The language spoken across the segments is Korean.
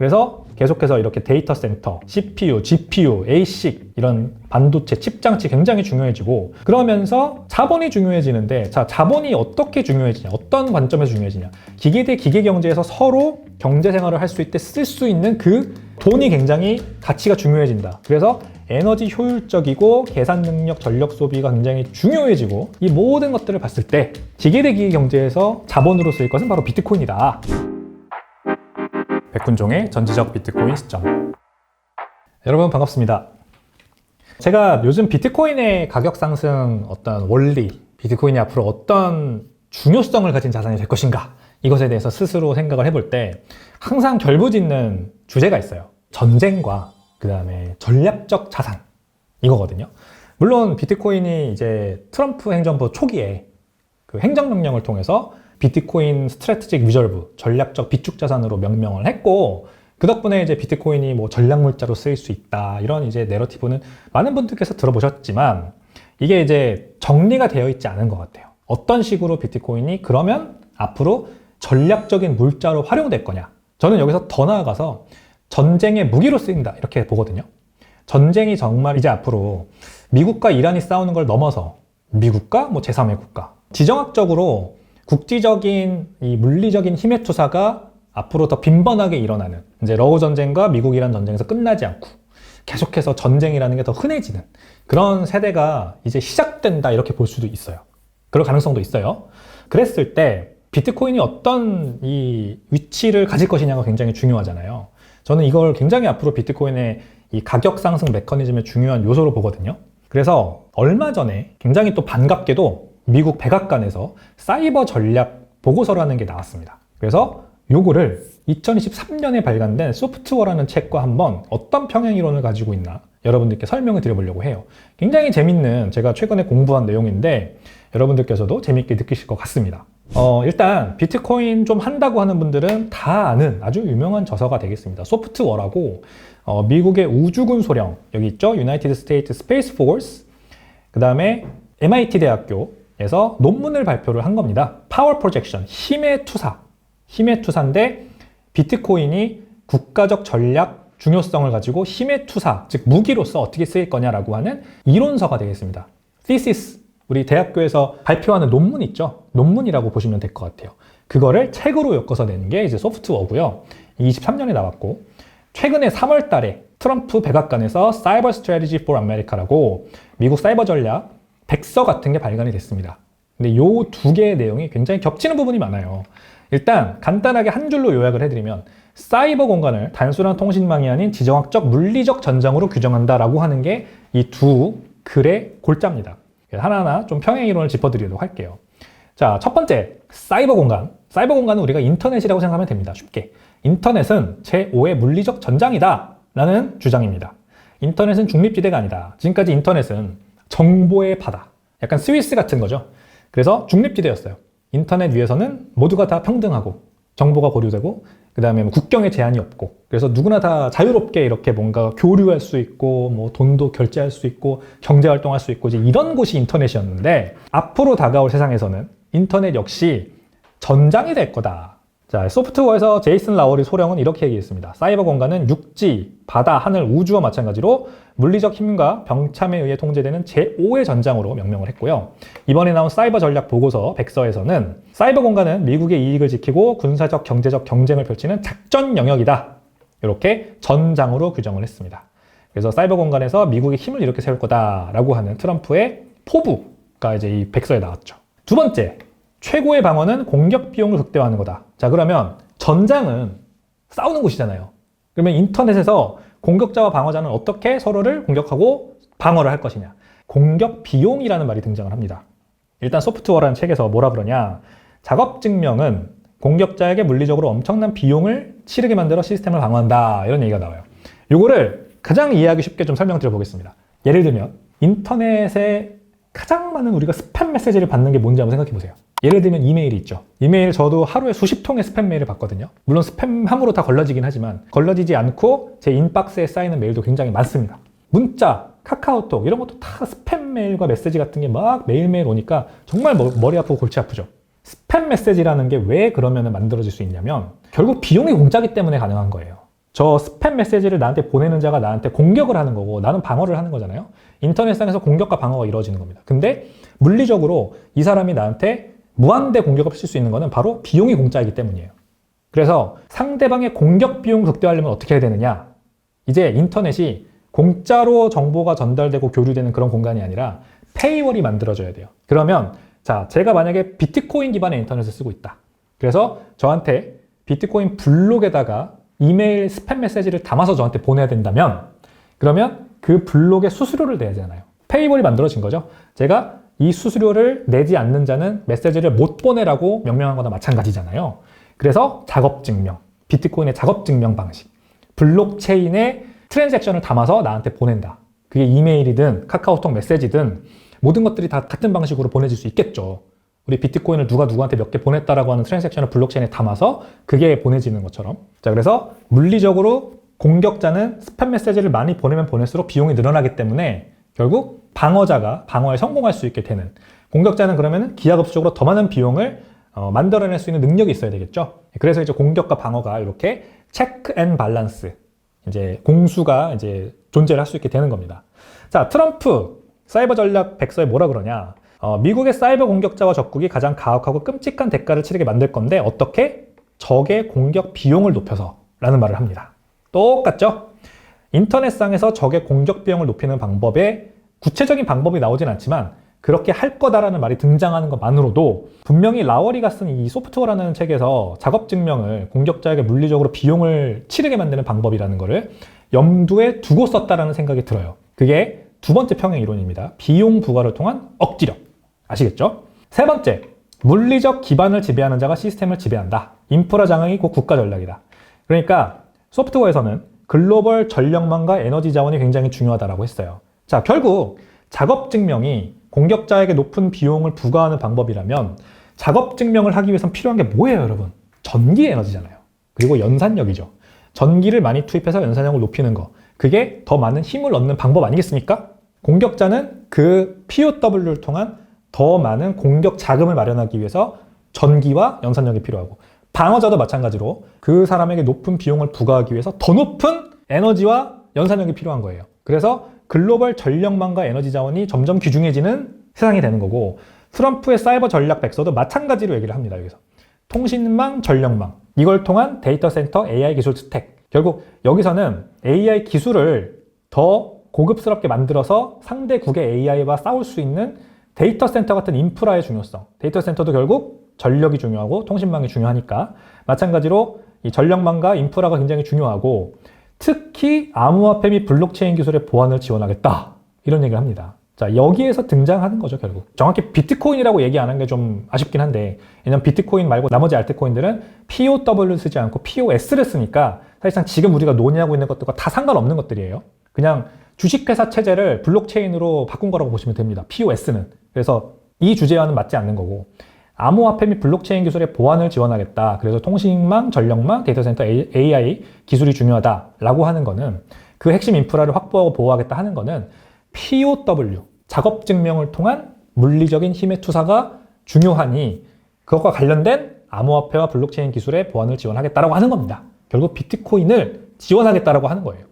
그래서 계속해서 이렇게 데이터 센터, CPU, GPU, ASIC 이런 반도체, 칩 장치 굉장히 중요해지고 그러면서 자본이 중요해지는데 자, 자본이 어떻게 중요해지냐? 어떤 관점에서 중요해지냐? 기계 대 기계 경제에서 서로 경제 생활을 할 수 있게 쓸 수 있는 그 돈이 굉장히 가치가 중요해진다. 그래서 에너지 효율적이고 계산 능력, 전력 소비가 굉장히 중요해지고 이 모든 것들을 봤을 때 기계 대 기계 경제에서 자본으로 쓰일 것은 바로 비트코인이다. 백훈종의 전지적 비트코인 시점. 여러분 반갑습니다. 제가 요즘 비트코인의 가격 상승 어떤 원리, 비트코인이 앞으로 어떤 중요성을 가진 자산이 될 것인가 이것에 대해서 스스로 생각을 해볼 때 항상 결부짓는 주제가 있어요. 전쟁과 그 다음에 전략적 자산 이거거든요. 물론 비트코인이 이제 트럼프 행정부 초기에 그 행정명령을 통해서 비트코인 스트래티직 리저브 전략적 비축 자산으로 명명을 했고 그 덕분에 이제 비트코인이 뭐 전략 물자로 쓰일 수 있다 이런 이제 내러티브는 많은 분들께서 들어보셨지만 이게 이제 정리가 되어 있지 않은 것 같아요. 어떤 식으로 비트코인이 그러면 앞으로 전략적인 물자로 활용될 거냐? 저는 여기서 더 나아가서 전쟁의 무기로 쓰인다 이렇게 보거든요. 전쟁이 정말 이제 앞으로 미국과 이란이 싸우는 걸 넘어서 미국과 뭐 제3의 국가 지정학적으로 국지적인 이 물리적인 힘의 투사가 앞으로 더 빈번하게 일어나는 이제 러우 전쟁과 미국 이란 전쟁에서 끝나지 않고 계속해서 전쟁이라는 게 더 흔해지는 그런 세대가 이제 시작된다 이렇게 볼 수도 있어요. 그럴 가능성도 있어요. 그랬을 때 비트코인이 어떤 이 위치를 가질 것이냐가 굉장히 중요하잖아요. 저는 이걸 굉장히 앞으로 비트코인의 이 가격 상승 메커니즘의 중요한 요소로 보거든요. 그래서 얼마 전에 굉장히 또 반갑게도 미국 백악관에서 사이버 전략 보고서라는 게 나왔습니다. 그래서 요거를 2023년에 발간된 소프트워라는 책과 한번 어떤 평행이론을 가지고 있나 여러분들께 설명을 드려보려고 해요. 굉장히 재밌는 제가 최근에 공부한 내용인데 여러분들께서도 재밌게 느끼실 것 같습니다. 일단 비트코인 좀 한다고 하는 분들은 다 아는 아주 유명한 저서가 되겠습니다. 소프트워라고 미국의 우주군 소령 여기 있죠. 유나이티드 스테이트 스페이스 포스 그 다음에 MIT 대학교에서 논문을 발표를 한 겁니다. 파워 프로젝션, 힘의 투사인데 비트코인이 국가적 전략 중요성을 가지고 힘의 투사, 즉 무기로서 어떻게 쓰일 거냐라고 하는 이론서가 되겠습니다. thesis, 우리 대학교에서 발표하는 논문 있죠? 논문이라고 보시면 될 것 같아요. 그거를 책으로 엮어서 낸 게 이제 소프트워고요. 23년에 나왔고 최근에 3월 달에 트럼프 백악관에서 사이버 스트래티지 for America라고 미국 사이버 전략 백서 같은 게 발간이 됐습니다. 근데 요 두 개의 내용이 굉장히 겹치는 부분이 많아요. 일단 간단하게 한 줄로 요약을 해드리면 사이버 공간을 단순한 통신망이 아닌 지정학적 물리적 전장으로 규정한다라고 하는 게 이 두 글의 골자입니다. 하나하나 좀 평행 이론을 짚어드리도록 할게요. 자, 첫 번째 사이버 공간. 사이버 공간은 우리가 인터넷이라고 생각하면 됩니다. 쉽게. 인터넷은 제5의 물리적 전장이다 라는 주장입니다. 인터넷은 중립지대가 아니다. 지금까지 인터넷은 정보의 바다, 약간 스위스 같은 거죠. 그래서 중립지대였어요. 인터넷 위에서는 모두가 다 평등하고 정보가 고려되고 그 다음에 국경에 제한이 없고 그래서 누구나 다 자유롭게 이렇게 뭔가 교류할 수 있고 뭐 돈도 결제할 수 있고 경제활동할 수 있고 이제 이런 곳이 인터넷이었는데 앞으로 다가올 세상에서는 인터넷 역시 전장이 될 거다. 자, 소프트웨어에서 제이슨 라워리 소령은 이렇게 얘기했습니다. 사이버 공간은 육지, 바다, 하늘, 우주와 마찬가지로 물리적 힘과 병참에 의해 통제되는 제5의 전장으로 명명을 했고요. 이번에 나온 사이버 전략 보고서 백서에서는 사이버 공간은 미국의 이익을 지키고 군사적, 경제적 경쟁을 펼치는 작전 영역이다. 이렇게 전장으로 규정을 했습니다. 그래서 사이버 공간에서 미국의 힘을 이렇게 세울 거다라고 하는 트럼프의 포부가 이제 이 백서에 나왔죠. 두 번째, 최고의 방어는 공격 비용을 극대화하는 거다. 자, 그러면 전장은 싸우는 곳이잖아요. 그러면 인터넷에서 공격자와 방어자는 어떻게 서로를 공격하고 방어를 할 것이냐. 공격 비용이라는 말이 등장을 합니다. 일단 소프트워라는 책에서 뭐라 그러냐. 작업 증명은 공격자에게 물리적으로 엄청난 비용을 치르게 만들어 시스템을 방어한다. 이런 얘기가 나와요. 요거를 가장 이해하기 쉽게 좀 설명드려 보겠습니다. 예를 들면 인터넷에 가장 많은 우리가 스팸 메시지를 받는 게 뭔지 한번 생각해 보세요. 예를 들면 이메일이 있죠. 이메일 저도 하루에 수십 통의 스팸 메일을 받거든요. 물론 스팸함으로 다 걸러지긴 하지만 걸러지지 않고 제 인박스에 쌓이는 메일도 굉장히 많습니다. 문자, 카카오톡 이런 것도 다 스팸 메일과 메시지 같은 게 막 매일매일 오니까 정말 머리 아프고 골치 아프죠. 스팸 메시지라는 게 왜 그러면 만들어질 수 있냐면 결국 비용이 공짜기 때문에 가능한 거예요. 저 스팸 메시지를 나한테 보내는 자가 나한테 공격을 하는 거고 나는 방어를 하는 거잖아요. 인터넷상에서 공격과 방어가 이루어지는 겁니다. 근데 물리적으로 이 사람이 나한테 무한대 공격을 펼칠 수 있는 거는 바로 비용이 공짜이기 때문이에요. 그래서 상대방의 공격 비용을 극대화하려면 어떻게 해야 되느냐? 이제 인터넷이 공짜로 정보가 전달되고 교류되는 그런 공간이 아니라 페이월이 만들어져야 돼요. 그러면 자, 제가 만약에 비트코인 기반의 인터넷을 쓰고 있다. 그래서 저한테 비트코인 블록에다가 이메일 스팸 메시지를 담아서 저한테 보내야 된다면 그러면 그 블록에 수수료를 내야 되잖아요. 페이월이 만들어진 거죠. 제가 이 수수료를 내지 않는 자는 메시지를 못 보내라고 명령한 거나 마찬가지잖아요. 그래서 작업증명, 비트코인의 작업증명 방식, 블록체인의 트랜잭션을 담아서 나한테 보낸다. 그게 이메일이든 카카오톡 메시지든 모든 것들이 다 같은 방식으로 보내질 수 있겠죠. 우리 비트코인을 누가 누구한테 몇 개 보냈다라고 하는 트랜잭션을 블록체인에 담아서 그게 보내지는 것처럼. 자, 그래서 물리적으로 공격자는 스팸 메시지를 많이 보내면 보낼수록 비용이 늘어나기 때문에 결국 방어자가 방어에 성공할 수 있게 되는, 공격자는 그러면 기하급수적으로 더 많은 비용을 만들어낼 수 있는 능력이 있어야 되겠죠. 그래서 이제 공격과 방어가 이렇게 체크 앤 밸런스, 이제 공수가 이제 존재를 할 수 있게 되는 겁니다. 자, 트럼프 사이버 전략 백서에 뭐라 그러냐? 미국의 사이버 공격자와 적국이 가장 가혹하고 끔찍한 대가를 치르게 만들 건데 어떻게? 적의 공격 비용을 높여서 라는 말을 합니다. 똑같죠? 인터넷상에서 적의 공격 비용을 높이는 방법에 구체적인 방법이 나오진 않지만 그렇게 할 거다라는 말이 등장하는 것만으로도 분명히 라워리가 쓴 이 소프트웨어라는 책에서 작업 증명을 공격자에게 물리적으로 비용을 치르게 만드는 방법이라는 거를 염두에 두고 썼다라는 생각이 들어요. 그게 두 번째 평행 이론입니다. 비용 부과를 통한 억지력. 아시겠죠? 세 번째, 물리적 기반을 지배하는 자가 시스템을 지배한다. 인프라 장악이 곧 국가 전략이다. 그러니까 소프트웨어에서는 글로벌 전력망과 에너지 자원이 굉장히 중요하다고 했어요. 자, 결국 작업 증명이 공격자에게 높은 비용을 부과하는 방법이라면 작업 증명을 하기 위해선 필요한 게 뭐예요, 여러분? 전기 에너지잖아요. 그리고 연산력이죠. 전기를 많이 투입해서 연산력을 높이는 거. 그게 더 많은 힘을 얻는 방법 아니겠습니까? 공격자는 그 POW를 통한 더 많은 공격 자금을 마련하기 위해서 전기와 연산력이 필요하고, 방어자도 마찬가지로 그 사람에게 높은 비용을 부과하기 위해서 더 높은 에너지와 연산력이 필요한 거예요. 그래서 글로벌 전력망과 에너지 자원이 점점 귀중해지는 세상이 되는 거고, 트럼프의 사이버 전략 백서도 마찬가지로 얘기를 합니다. 여기서 통신망, 전력망, 이걸 통한 데이터 센터 AI 기술 스택. 결국 여기서는 AI 기술을 더 고급스럽게 만들어서 상대국의 AI와 싸울 수 있는 데이터 센터 같은 인프라의 중요성. 데이터 센터도 결국 전력이 중요하고 통신망이 중요하니까 마찬가지로 이 전력망과 인프라가 굉장히 중요하고, 특히 암호화폐 및 블록체인 기술의 보완을 지원하겠다. 이런 얘기를 합니다. 자, 여기에서 등장하는 거죠, 결국. 정확히 비트코인이라고 얘기 안 한 게 좀 아쉽긴 한데, 왜냐면 비트코인 말고 나머지 알트코인들은 POW를 쓰지 않고 POS를 쓰니까 사실상 지금 우리가 논의하고 있는 것들과 다 상관없는 것들이에요. 그냥 주식회사 체제를 블록체인으로 바꾼 거라고 보시면 됩니다. POS는. 그래서 이 주제와는 맞지 않는 거고, 암호화폐 및 블록체인 기술의 보완을 지원하겠다. 그래서 통신망, 전력망, 데이터 센터 AI 기술이 중요하다라고 하는 거는, 그 핵심 인프라를 확보하고 보호하겠다 하는 거는 POW, 작업 증명을 통한 물리적인 힘의 투사가 중요하니 그것과 관련된 암호화폐와 블록체인 기술의 보완을 지원하겠다라고 하는 겁니다. 결국 비트코인을 지원하겠다라고 하는 거예요.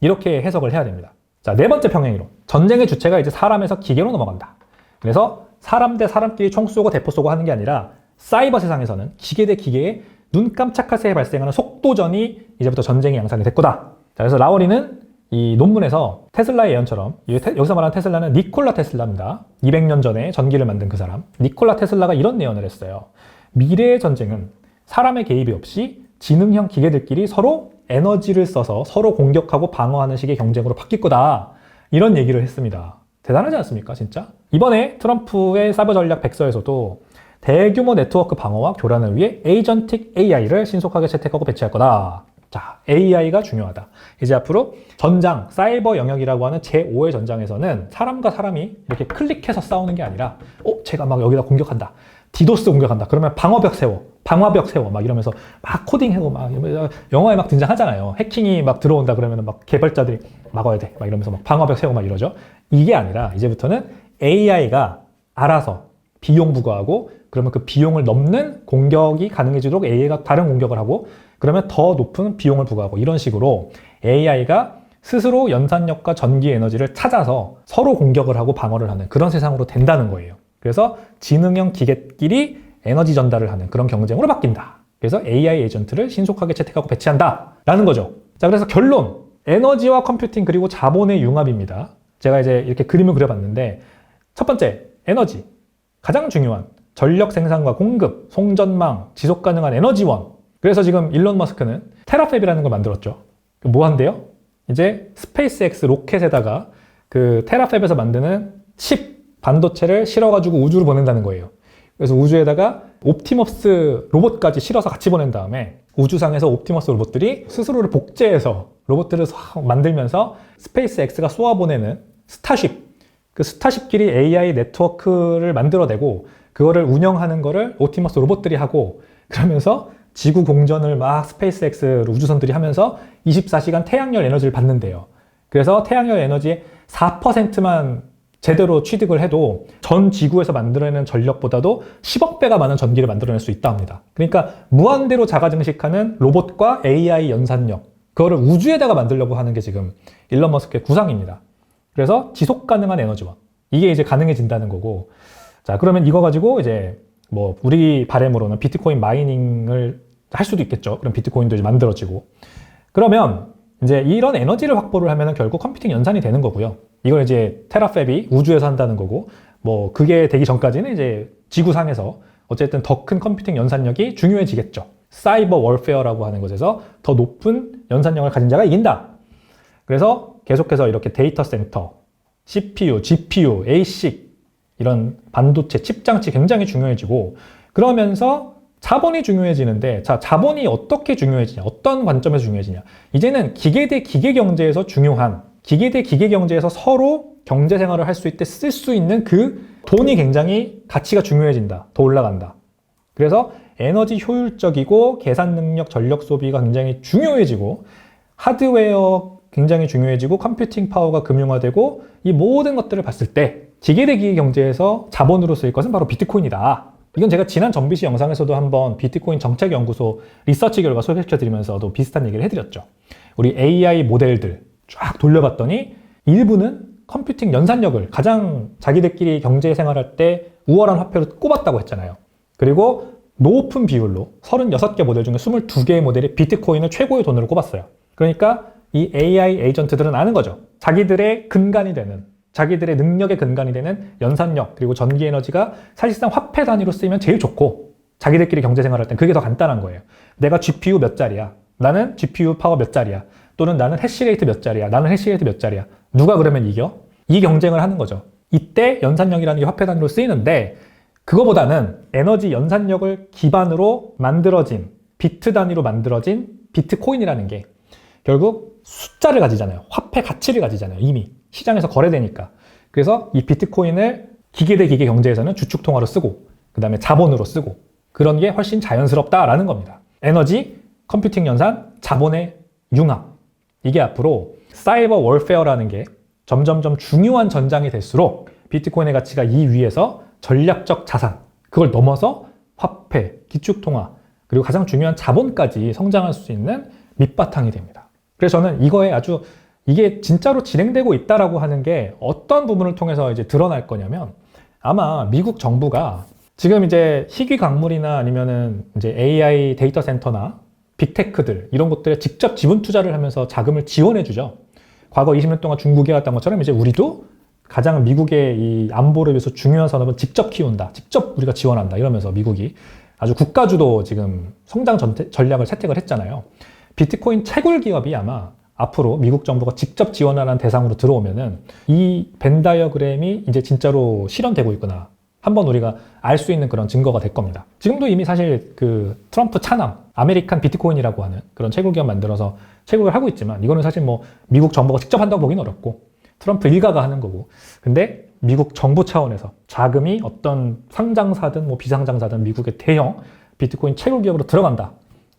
이렇게 해석을 해야 됩니다. 자, 네 번째 평행이론. 전쟁의 주체가 이제 사람에서 기계로 넘어간다. 그래서 사람 대 사람끼리 총 쏘고 대포 쏘고 하는 게 아니라 사이버 세상에서는 기계 대 기계의 눈 깜짝할 새에 발생하는 속도전이 이제부터 전쟁의 양상이 될 거다. 자, 그래서 라워리는 이 논문에서 테슬라의 예언처럼, 여기서 말하는 테슬라는 니콜라 테슬라입니다. 200년 전에 전기를 만든 그 사람. 니콜라 테슬라가 이런 예언을 했어요. 미래의 전쟁은 사람의 개입이 없이 지능형 기계들끼리 서로 에너지를 써서 서로 공격하고 방어하는 식의 경쟁으로 바뀔 거다. 이런 얘기를 했습니다. 대단하지 않습니까, 진짜? 이번에 트럼프의 사이버 전략 백서에서도 대규모 네트워크 방어와 교란을 위해 에이전틱 AI를 신속하게 채택하고 배치할 거다. 자, AI가 중요하다. 이제 앞으로 전장, 사이버 영역이라고 하는 제5의 전장에서는 사람과 사람이 이렇게 클릭해서 싸우는 게 아니라, 제가 막 여기다 공격한다. 디도스 공격한다. 그러면 방어벽 세워. 막 이러면서 막 코딩하고 막 영화에 막 등장하잖아요. 해킹이 막 들어온다 그러면 막 개발자들이 막아야 돼. 막 이러면서 막 방어벽 세워 막 이러죠. 이게 아니라 이제부터는 AI가 알아서 비용 부과하고, 그러면 그 비용을 넘는 공격이 가능해지도록 AI가 다른 공격을 하고, 그러면 더 높은 비용을 부과하고 이런 식으로 AI가 스스로 연산력과 전기 에너지를 찾아서 서로 공격을 하고 방어를 하는 그런 세상으로 된다는 거예요. 그래서 지능형 기계끼리 에너지 전달을 하는 그런 경쟁으로 바뀐다. 그래서 AI 에이전트를 신속하게 채택하고 배치한다 라는 거죠. 자, 그래서 결론, 에너지와 컴퓨팅 그리고 자본의 융합입니다. 제가 이제 이렇게 그림을 그려봤는데 첫 번째, 에너지. 가장 중요한 전력 생산과 공급, 송전망, 지속 가능한 에너지원. 그래서 지금 일론 머스크는 테라팹이라는 걸 만들었죠. 뭐 한대요? 이제 스페이스X 로켓에다가 그 테라팹에서 만드는 칩, 반도체를 실어가지고 우주로 보낸다는 거예요. 그래서 우주에다가 옵티머스 로봇까지 실어서 같이 보낸 다음에 우주상에서 옵티머스 로봇들이 스스로를 복제해서 로봇들을 만들면서 스페이스X가 쏘아보내는 스타쉽, 그 스타쉽끼리 AI 네트워크를 만들어내고 그거를 운영하는 거를 옵티머스 로봇들이 하고 그러면서 지구 공전을 막 스페이스X 우주선들이 하면서 24시간 태양열 에너지를 받는데요. 그래서 태양열 에너지의 4%만 제대로 취득을 해도 전 지구에서 만들어내는 전력보다도 10억 배가 많은 전기를 만들어낼 수 있다 합니다. 그러니까 무한대로 자가 증식하는 로봇과 AI 연산력, 그거를 우주에다가 만들려고 하는 게 지금 일론 머스크의 구상입니다. 그래서 지속 가능한 에너지원, 이게 이제 가능해진다는 거고. 자, 그러면 이거 가지고 이제 뭐 우리 바램으로는 비트코인 마이닝을 할 수도 있겠죠. 그럼 비트코인도 이제 만들어지고. 그러면 이제 이런 에너지를 확보를 하면 결국 컴퓨팅 연산이 되는 거고요. 이걸 이제 테라팹이 우주에서 한다는 거고, 뭐 그게 되기 전까지는 이제 지구상에서 어쨌든 더 큰 컴퓨팅 연산력이 중요해지겠죠. 사이버 월페어라고 하는 것에서 더 높은 연산력을 가진 자가 이긴다. 그래서 계속해서 이렇게 데이터 센터, CPU, GPU, ASIC 이런 반도체, 칩 장치 굉장히 중요해지고, 그러면서 자본이 중요해지는데, 자, 자본이 어떻게 중요해지냐, 어떤 관점에서 중요해지냐. 이제는 기계 대 기계 경제에서 중요한, 기계 대 기계 경제에서 서로 경제 생활을 할 수 있게 쓸 수 있는 그 돈이 굉장히 가치가 중요해진다. 더 올라간다. 그래서 에너지 효율적이고 계산 능력, 전력 소비가 굉장히 중요해지고, 하드웨어 굉장히 중요해지고, 컴퓨팅 파워가 금융화되고, 이 모든 것들을 봤을 때 기계 대 기계 경제에서 자본으로 쓰일 것은 바로 비트코인이다. 이건 제가 지난 정비시 영상에서도 한번 비트코인 정책연구소 리서치 결과 소개시켜드리면서도 비슷한 얘기를 해드렸죠. 우리 AI 모델들 쫙 돌려봤더니 일부는 컴퓨팅 연산력을 가장 자기들끼리 경제 생활할 때 우월한 화폐로 꼽았다고 했잖아요. 그리고 높은 비율로 36개 모델 중에 22개의 모델이 비트코인을 최고의 돈으로 꼽았어요. 그러니까 이 AI 에이전트들은 아는 거죠. 자기들의 근간이 되는, 자기들의 능력의 근간이 되는 연산력 그리고 전기 에너지가 사실상 화폐 단위로 쓰이면 제일 좋고, 자기들끼리 경제생활할 땐 그게 더 간단한 거예요. 내가 GPU 몇 짜리야, 나는 GPU 파워 몇 짜리야, 또는 나는 해시레이트 몇 짜리야, 나는 해시레이트 몇 짜리야, 누가 그러면 이겨? 이 경쟁을 하는 거죠. 이때 연산력이라는 게 화폐 단위로 쓰이는데, 그거보다는 에너지 연산력을 기반으로 만들어진, 비트 단위로 만들어진 비트코인이라는 게 결국 숫자를 가지잖아요. 화폐 가치를 가지잖아요. 이미 시장에서 거래되니까. 그래서 이 비트코인을 기계 대 기계 경제에서는 주축 통화로 쓰고, 그 다음에 자본으로 쓰고, 그런 게 훨씬 자연스럽다라는 겁니다. 에너지, 컴퓨팅 연산, 자본의 융합. 이게 앞으로 사이버 월페어라는 게 점점점 중요한 전장이 될수록 비트코인의 가치가 이 위에서 전략적 자산, 그걸 넘어서 화폐, 기축통화, 그리고 가장 중요한 자본까지 성장할 수 있는 밑바탕이 됩니다. 그래서 저는 이거에 아주 이게 진짜로 진행되고 있다라고 하는 게 어떤 부분을 통해서 이제 드러날 거냐면, 아마 미국 정부가 지금 이제 희귀 광물이나 아니면은 이제 AI 데이터 센터나 빅테크들 이런 것들에 직접 지분 투자를 하면서 자금을 지원해 주죠. 과거 20년 동안 중국이 해왔던 것처럼 이제 우리도 가장 미국의 이 안보를 위해서 중요한 산업은 직접 키운다, 직접 우리가 지원한다 이러면서 미국이 아주 국가주도 지금 성장 전략을 채택을 했잖아요. 비트코인 채굴 기업이 아마 앞으로 미국 정부가 직접 지원하는 대상으로 들어오면은 이 벤 다이어그램이 이제 진짜로 실현되고 있구나, 한번 우리가 알 수 있는 그런 증거가 될 겁니다. 지금도 이미 사실 그 트럼프 차남 아메리칸 비트코인이라고 하는 그런 채굴 기업 만들어서 채굴을 하고 있지만, 이거는 사실 뭐 미국 정부가 직접 한다고 보기는 어렵고 트럼프 일가가 하는 거고, 근데 미국 정부 차원에서 자금이 어떤 상장사든 뭐 비상장사든 미국의 대형 비트코인 채굴 기업으로 들어간다,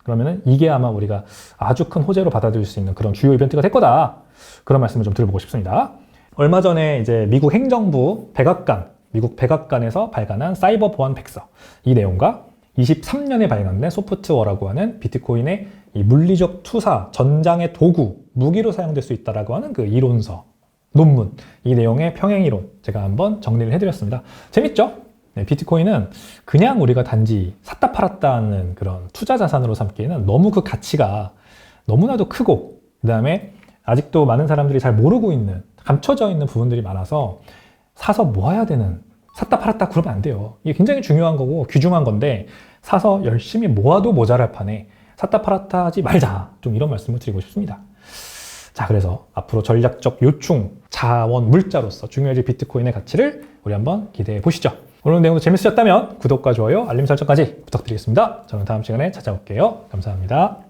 그러면은 이게 아마 우리가 아주 큰 호재로 받아들일 수 있는 그런 주요 이벤트가 될 거다, 그런 말씀을 좀 드려보고 싶습니다. 얼마 전에 이제 미국 행정부 백악관, 미국 백악관에서 발간한 사이버 보안 백서, 이 내용과 23년에 발간된 소프트워라고 하는 비트코인의 이 물리적 투사, 전장의 도구, 무기로 사용될 수 있다라고 하는 그 이론서, 논문, 이 내용의 평행이론 제가 한번 정리를 해드렸습니다. 재밌죠? 네, 비트코인은 그냥 우리가 단지 샀다 팔았다 하는 그런 투자 자산으로 삼기에는 너무 그 가치가 너무나도 크고, 그 다음에 아직도 많은 사람들이 잘 모르고 있는, 감춰져 있는 부분들이 많아서 사서 모아야 되는, 샀다 팔았다 그러면 안 돼요. 이게 굉장히 중요한 거고 귀중한 건데 사서 열심히 모아도 모자랄 판에 샀다 팔았다 하지 말자, 좀 이런 말씀을 드리고 싶습니다. 자, 그래서 앞으로 전략적 요충, 자원, 물자로서 중요해질 비트코인의 가치를 우리 한번 기대해 보시죠. 오늘 내용도 재밌으셨다면 구독과 좋아요, 알림 설정까지 부탁드리겠습니다. 저는 다음 시간에 찾아올게요. 감사합니다.